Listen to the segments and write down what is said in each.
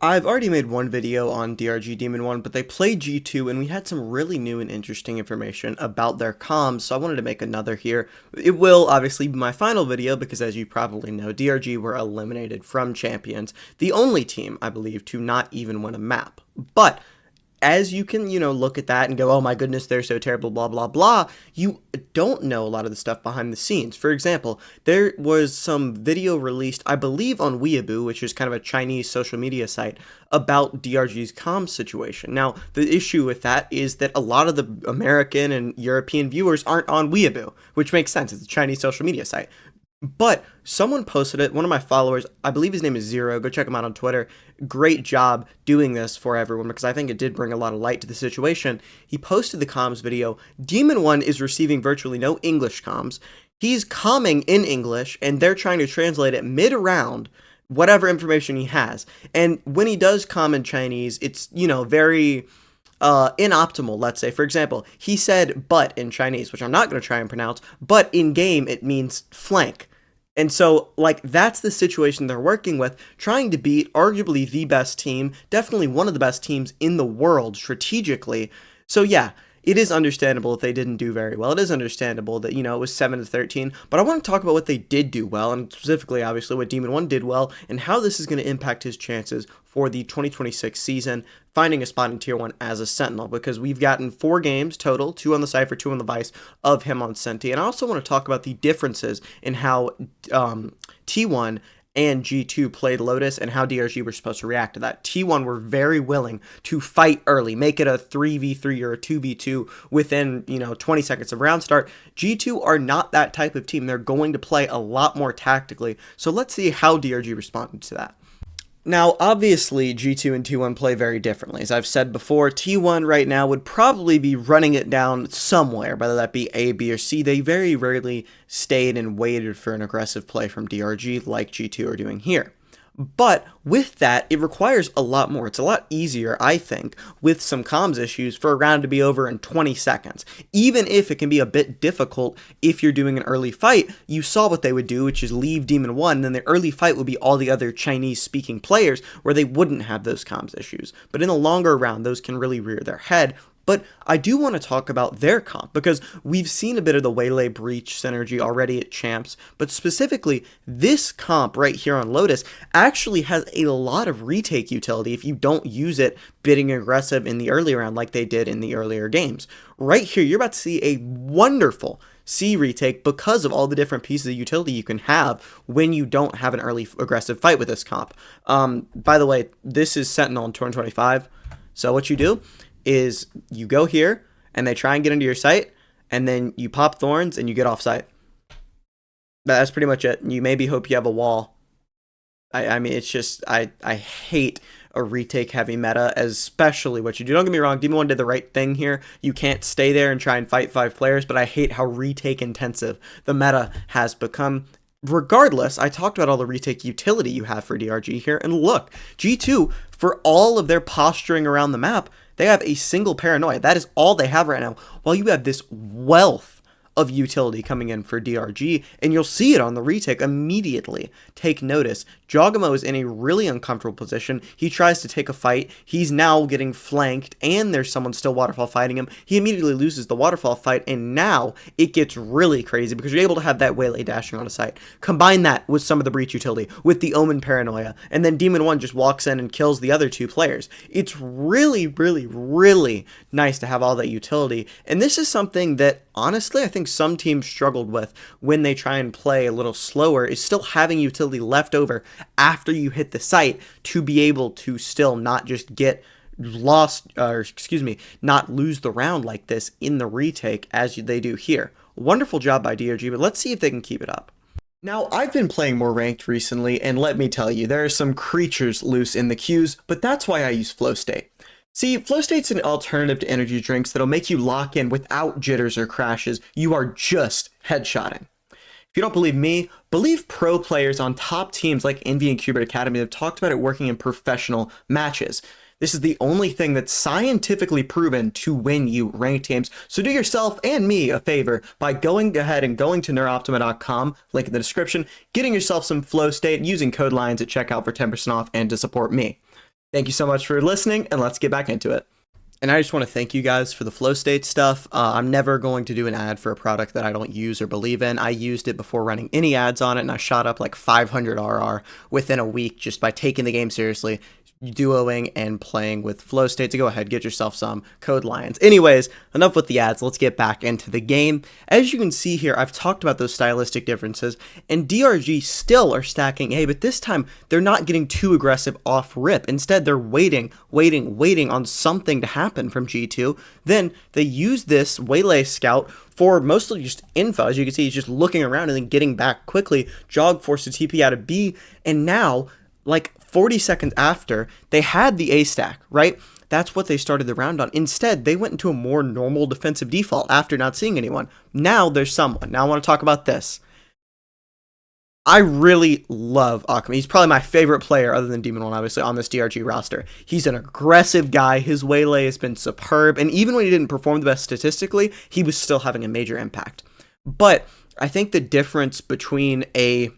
I've already made one video on DRG Demon1, but they played G2 and we had some really new and interesting information about their comms, so I wanted to make another here. It will obviously be my final video because, as you probably know, DRG were eliminated from Champions, the only team, I believe, to not even win a map. But as you can, look at that and go, oh my goodness, they're so terrible, blah, blah, blah, you don't know a lot of the stuff behind the scenes. For example, there was some video released, I believe, on Weeaboo, which is kind of a Chinese social media site, about DRG's comms situation. Now, the issue with that is that a lot of the American and European viewers aren't on Weeaboo, which makes sense. It's a Chinese social media site. But someone posted it, one of my followers, I believe his name is Zero, go check him out on Twitter. Great job doing this for everyone because I think it did bring a lot of light to the situation. He posted the comms video. Demon1 is receiving virtually no English comms. He's comming in English and they're trying to translate it mid-round, whatever information he has. And when he does comm in Chinese, it's, very inoptimal, let's say. For example, he said but in Chinese, which I'm not going to try and pronounce, but in game it means flank. And so, that's the situation they're working with, trying to beat arguably the best team, definitely one of the best teams in the world strategically. So yeah, it is understandable if they didn't do very well. It is understandable that, it was 7-13, but I want to talk about what they did do well, and specifically, obviously, what Demon1 did well, and how this is going to impact his chances for the 2026 season, finding a spot in Tier 1 as a Sentinel, because we've gotten 4 games total, 2 on the Cypher, 2 on the Vice, of him on Senti, and I also want to talk about the differences in how T1 and G2 played Lotus and how DRG were supposed to react to that. T1 were very willing to fight early, make it a 3v3 or a 2v2 within, 20 seconds of round start. G2 are not that type of team. They're going to play a lot more tactically. So let's see how DRG responded to that. Now, obviously, G2 and T1 play very differently. As I've said before, T1 right now would probably be running it down somewhere, whether that be A, B, or C. They very rarely stayed and waited for an aggressive play from DRG like G2 are doing here. But with that, it requires a lot more. It's a lot easier, I think, with some comms issues for a round to be over in 20 seconds. Even if it can be a bit difficult if you're doing an early fight, you saw what they would do, which is leave Demon1, and then the early fight would be all the other Chinese-speaking players where they wouldn't have those comms issues. But in a longer round, those can really rear their head. But I do want to talk about their comp, because we've seen a bit of the Waylay Breach synergy already at Champs, but specifically, this comp right here on Lotus actually has a lot of retake utility if you don't use it bidding aggressive in the early round like they did in the earlier games. Right here, you're about to see a wonderful C retake because of all the different pieces of utility you can have when you don't have an early aggressive fight with this comp. By the way, this is Sentinel in 2025, so what you do is you go here and they try and get into your site and then you pop thorns and you get off site. That's pretty much it. You maybe hope you have a wall. I mean, it's just, I hate a retake heavy meta, especially what you do. Don't get me wrong, Demon1 did the right thing here. You can't stay there and try and fight 5 players, but I hate how retake intensive the meta has become. Regardless, I talked about all the retake utility you have for DRG here, and look, G2, for all of their posturing around the map, they have a single paranoia. That is all they have right now, while you have this wealth of utility coming in for DRG, and you'll see it on the retake immediately. Take notice, Jogamo is in a really uncomfortable position. He tries to take a fight. He's now getting flanked, and there's someone still waterfall fighting him. He immediately loses the waterfall fight, and now it gets really crazy because you're able to have that Waylay dashing on a site. Combine that with some of the breach utility, with the Omen paranoia, and then Demon1 just walks in and kills the other 2 players. It's really, really, really nice to have all that utility, and this is something that, honestly, I think some teams struggled with when they try and play a little slower, is still having utility left over after you hit the site to be able to still not just get lost, or not lose the round like this in the retake as they do here. Wonderful job by DRG, but let's see if they can keep it up. Now, I've been playing more ranked recently, and let me tell you, there are some creatures loose in the queues, but that's why I use Flow State. See, Flow State's an alternative to energy drinks that'll make you lock in without jitters or crashes. You are just headshotting. If you don't believe me, believe pro players on top teams like Envy and Qubit Academy have talked about it working in professional matches. This is the only thing that's scientifically proven to win you ranked games. So do yourself and me a favor by going ahead and going to neuroptima.com, link in the description, getting yourself some Flow State, using code LIONS at checkout for 10% off and to support me. Thank you so much for listening, and let's get back into it. And I just want to thank you guys for the flow state stuff. I'm never going to do an ad for a product that I don't use or believe in. I used it before running any ads on it, and I shot up like 500 RR within a week just by taking the game seriously, duoing and playing with flow state. So go ahead, get yourself some code Lions. Anyways, enough with the ads. Let's get back into the game. As you can see here, I've talked about those stylistic differences, and DRG still are stacking A, but this time they're not getting too aggressive off rip. Instead, they're waiting on something to happen from G2. Then they use this Waylay Scout for mostly just info. As you can see, he's just looking around and then getting back quickly. Jog forced to TP out of B, and now, like 40 seconds after, they had the A stack, right? That's what they started the round on. Instead, they went into a more normal defensive default after not seeing anyone. Now there's someone. Now I want to talk about this. I really love Akuma. He's probably my favorite player other than Demon1, obviously, on this DRG roster. He's an aggressive guy. His waylay has been superb. And even when he didn't perform the best statistically, he was still having a major impact. But I think the difference between a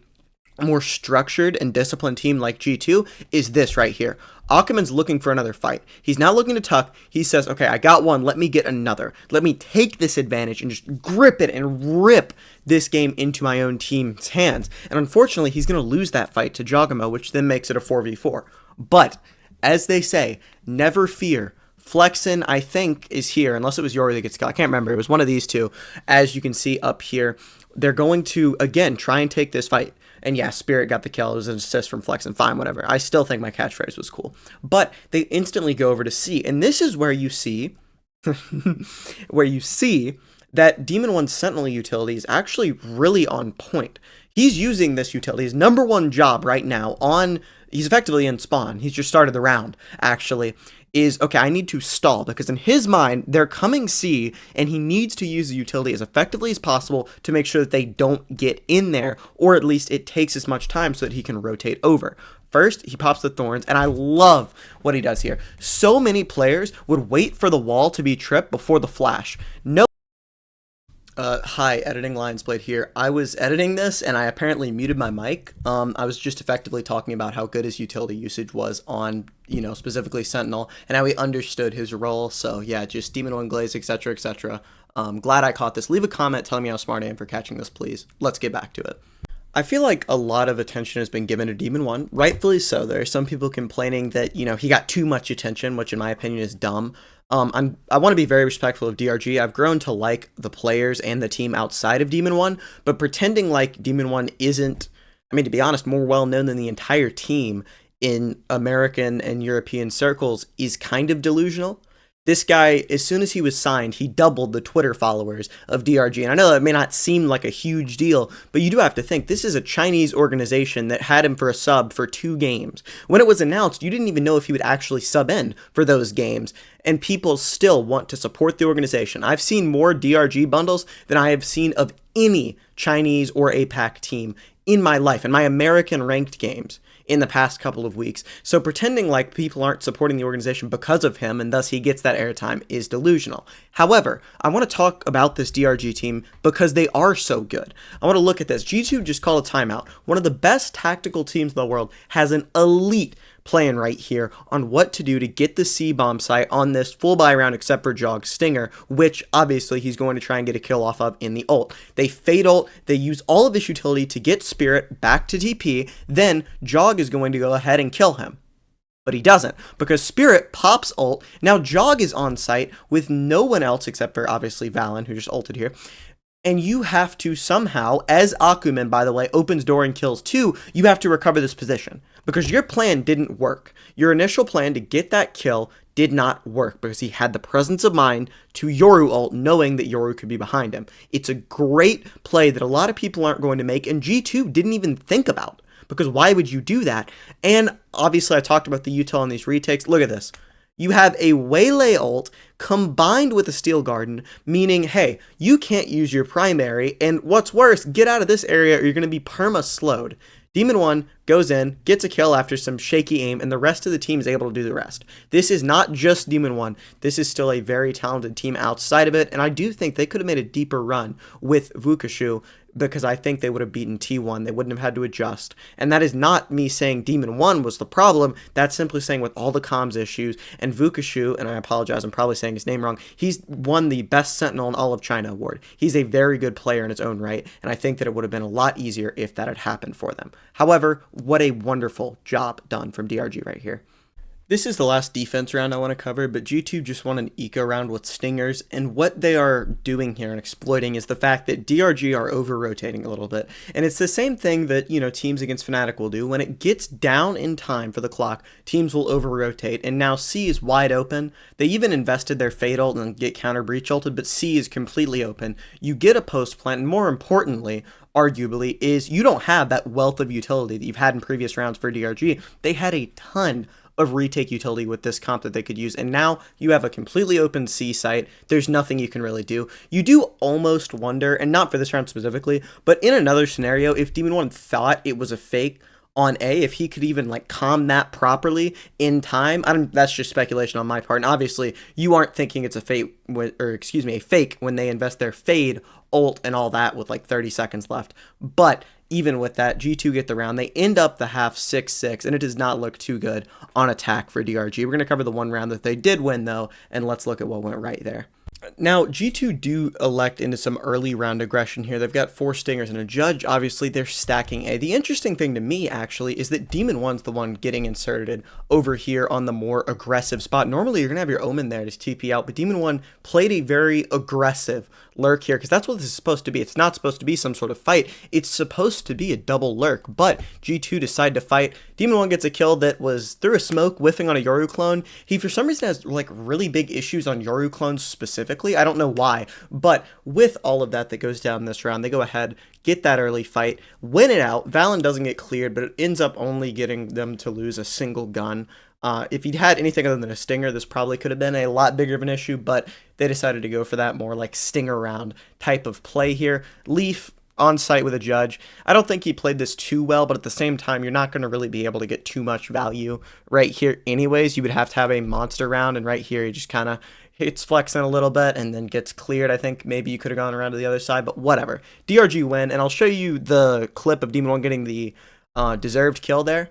more structured and disciplined team like G2 is this right here. Akuman's looking for another fight. He's not looking to tuck. He says, okay, I got one. Let me get another. Let me take this advantage and just grip it and rip this game into my own team's hands. And unfortunately, he's going to lose that fight to Jogamo, which then makes it a 4v4. But, as they say, never fear. Flexin, I think, is here, unless it was Yori that gets killed. I can't remember. It was one of these two. As you can see up here, they're going to, again, try and take this fight. And yeah, Spirit got the kill. It was an assist from Flexin. Fine, whatever. I still think my catchphrase was cool. But they instantly go over to C. And this is where you see, that Demon1's Sentinel utility is actually really on point. He's using this utility. His number one job right now he's effectively in spawn. He's just started the round, actually. Is, okay, I need to stall, because in his mind, they're coming C, and he needs to use the utility as effectively as possible to make sure that they don't get in there, or at least it takes as much time so that he can rotate over. First, he pops the thorns, and I love what he does here. So many players would wait for the wall to be tripped before the flash. No. Hi, editing Lionzblade here. I was editing this and I apparently muted my mic. I was just effectively talking about how good his utility usage was on, specifically Sentinel, and how he understood his role. So yeah, just Demon1 Glaze, etc., etc. Glad I caught this. Leave a comment telling me how smart I am for catching this, please. Let's get back to it. I feel like a lot of attention has been given to Demon1, rightfully so. There are some people complaining that, he got too much attention, which in my opinion is dumb. I want to be very respectful of DRG. I've grown to like the players and the team outside of Demon1, but pretending like Demon1 isn't, to be honest, more well known than the entire team in American and European circles is kind of delusional. This guy, as soon as he was signed, he doubled the Twitter followers of DRG. And I know that may not seem like a huge deal, but you do have to think, this is a Chinese organization that had him for a sub for 2 games. When it was announced, you didn't even know if he would actually sub in for those games. And people still want to support the organization. I've seen more DRG bundles than I have seen of any Chinese or APAC team in my life, in my American ranked games in the past couple of weeks. So pretending like people aren't supporting the organization because of him and thus he gets that airtime is delusional. However, I want to talk about this DRG team because they are so good. I want to look at this. G2 just called a timeout. One of the best tactical teams in the world has an elite plan right here on what to do to get the C-bomb site on this full buy round except for Jog's Stinger, which obviously he's going to try and get a kill off of in the ult. They fade ult, they use all of this utility to get Spirit back to TP, then Jog is going to go ahead and kill him. But he doesn't, because Spirit pops ult. Now Jog is on site with no one else except for obviously Valen, who just ulted here. And you have to somehow, as Akuman, by the way, opens door and kills 2, you have to recover this position. Because your plan didn't work. Your initial plan to get that kill did not work because he had the presence of mind to Yoru ult, knowing that Yoru could be behind him. It's a great play that a lot of people aren't going to make, and G2 didn't even think about. Because why would you do that? And obviously I talked about the util in these retakes. Look at this. You have a Waylay ult combined with a Steel Garden, meaning, hey, you can't use your primary, and what's worse, get out of this area or you're going to be perma-slowed. Demon1 goes in, gets a kill after some shaky aim, and the rest of the team is able to do the rest. This is not just Demon1. This is still a very talented team outside of it, and I do think they could have made a deeper run with Vukashu, because I think they would have beaten T1. They wouldn't have had to adjust. And that is not me saying Demon1 was the problem. That's simply saying with all the comms issues, and Vukashu, and I apologize, I'm probably saying his name wrong, he's won the Best Sentinel in all of China award. He's a very good player in his own right, and I think that it would have been a lot easier if that had happened for them. However, what a wonderful job done from DRG right here. This is the last defense round I want to cover, but G2 just won an eco round with Stingers, and what they are doing here and exploiting is the fact that DRG are over-rotating a little bit. And it's the same thing that, teams against Fnatic will do. When it gets down in time for the clock, teams will over-rotate, and now C is wide open. They even invested their Fade ult and get counter breach ulted, but C is completely open. You get a post plant, and more importantly, arguably, is you don't have that wealth of utility that you've had in previous rounds for DRG. They had a ton of retake utility with this comp that they could use, and now you have a completely open C site. There's nothing you can really do. You do almost wonder, and not for this round specifically, but in another scenario, if Demon1 thought it was a fake on A, if he could even calm that properly in time. That's just speculation on my part, and obviously you aren't thinking it's a fake a fake when they invest their Fade ult and all that with 30 seconds left. But even with that, G2 get the round. They end up the half 6-6, and it does not look too good on attack for DRG. We're going to cover the one round that they did win, though, and let's look at what went right there. Now, G2 do elect into some early round aggression here. They've got 4 Stingers and a Judge. Obviously, they're stacking A. The interesting thing to me, actually, is that Demon1's the one getting inserted over here on the more aggressive spot. Normally, you're going to have your Omen there to TP out, but Demon1 played a very aggressive lurk here, because that's what this is supposed to be. It's not supposed to be some sort of fight. It's supposed to be a double lurk, but G2 decide to fight. Demon1 gets a kill that was through a smoke, whiffing on a Yoru clone. He, for some reason, has really big issues on Yoru clones specifically. I don't know why, but with all of that goes down this round, they go ahead, get that early fight, win it out. Valen doesn't get cleared, but it ends up only getting them to lose a single gun. If he'd had anything other than a Stinger, this probably could have been a lot bigger of an issue, but they decided to go for that more Stinger round type of play here. Leaf on site with a Judge. I don't think he played this too well, but at the same time, you're not going to really be able to get too much value right here anyways. You would have to have a monster round, and right here, he just kind of hits flexing a little bit and then gets cleared. I think maybe you could have gone around to the other side, but whatever. DRG win, and I'll show you the clip of Demon1 getting the deserved kill there.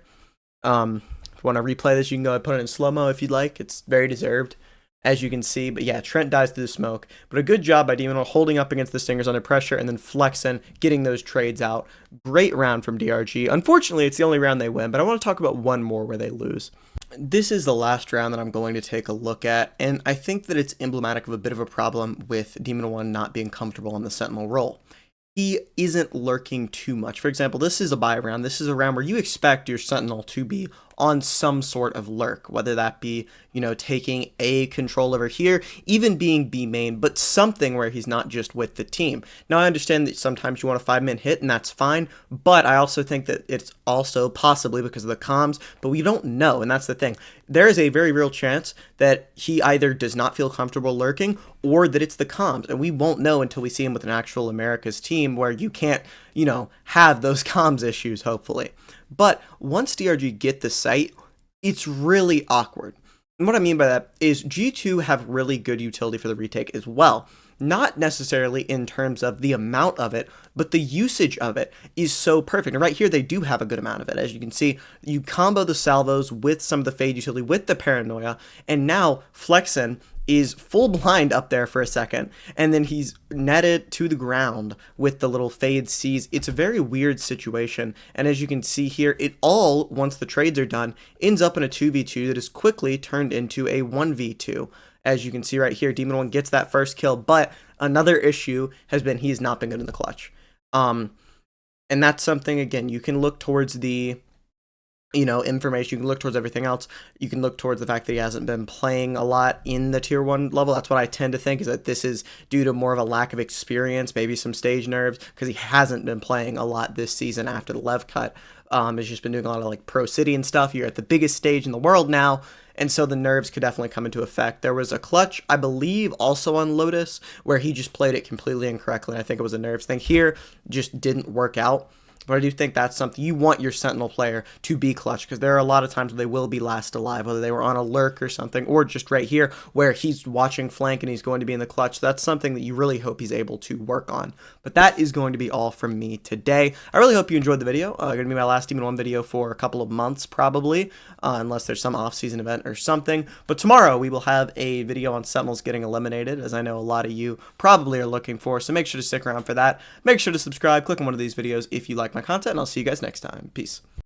If you want to replay this, you can go and put it in slow-mo if you'd like. It's very deserved, as you can see. But yeah, Trent dies through the smoke. But a good job by Demon1 holding up against the Stingers under pressure and then flexing, getting those trades out. Great round from DRG. Unfortunately, it's the only round they win, but I want to talk about one more where they lose. This is the last round that I'm going to take a look at, and I think that it's emblematic of a bit of a problem with Demon1 not being comfortable on the Sentinel role. He isn't lurking too much. For example, this is a buy round. This is a round where you expect your Sentinel to be on some sort of lurk, whether that be, taking A control over here, even being B main, but something where he's not just with the team. Now, I understand that sometimes you want a 5-man hit, and that's fine, but I also think that it's also possibly because of the comms, but we don't know, and that's the thing. There is a very real chance that he either does not feel comfortable lurking, or that it's the comms, and we won't know until we see him with an actual America's team where you can't, have those comms issues, hopefully. But once DRG get the site, it's really awkward. And what I mean by that is G2 have really good utility for the retake as well. Not necessarily in terms of the amount of it, but the usage of it is so perfect. And right here, they do have a good amount of it. As you can see, you combo the salvos with some of the Fade utility, with the Paranoia, and now Flexen is full blind up there for a second, and then he's netted to the ground with the little Fade Cs. It's a very weird situation, and as you can see here, it all, once the trades are done, ends up in a 2v2 that is quickly turned into a 1v2. As you can see right here, Demon1 gets that first kill, but another issue has been he's not been good in the clutch. And that's something, again, you can look towards the information, you can look towards everything else. You can look towards the fact that he hasn't been playing a lot in the tier 1 level. That's what I tend to think, is that this is due to more of a lack of experience, maybe some stage nerves, because he hasn't been playing a lot this season after the Lev cut. He's just been doing a lot of Pro City and stuff. You're at the biggest stage in the world now, and so the nerves could definitely come into effect. There was a clutch, I believe, also on Lotus, where he just played it completely incorrectly, and I think it was a nerves thing. Here, just didn't work out. But I do think that's something you want your Sentinel player to be clutch, because there are a lot of times where they will be last alive, whether they were on a lurk or something, or just right here where he's watching flank and he's going to be in the clutch. That's something that you really hope he's able to work on. But that is going to be all from me today. I really hope you enjoyed the video. Going to be my last Demon 1 video for a couple of months probably, unless there's some off-season event or something. But tomorrow we will have a video on Sentinels getting eliminated, as I know a lot of you probably are looking for, so make sure to stick around for that. Make sure to subscribe, click on one of these videos if you like my content, and I'll see you guys next time. Peace.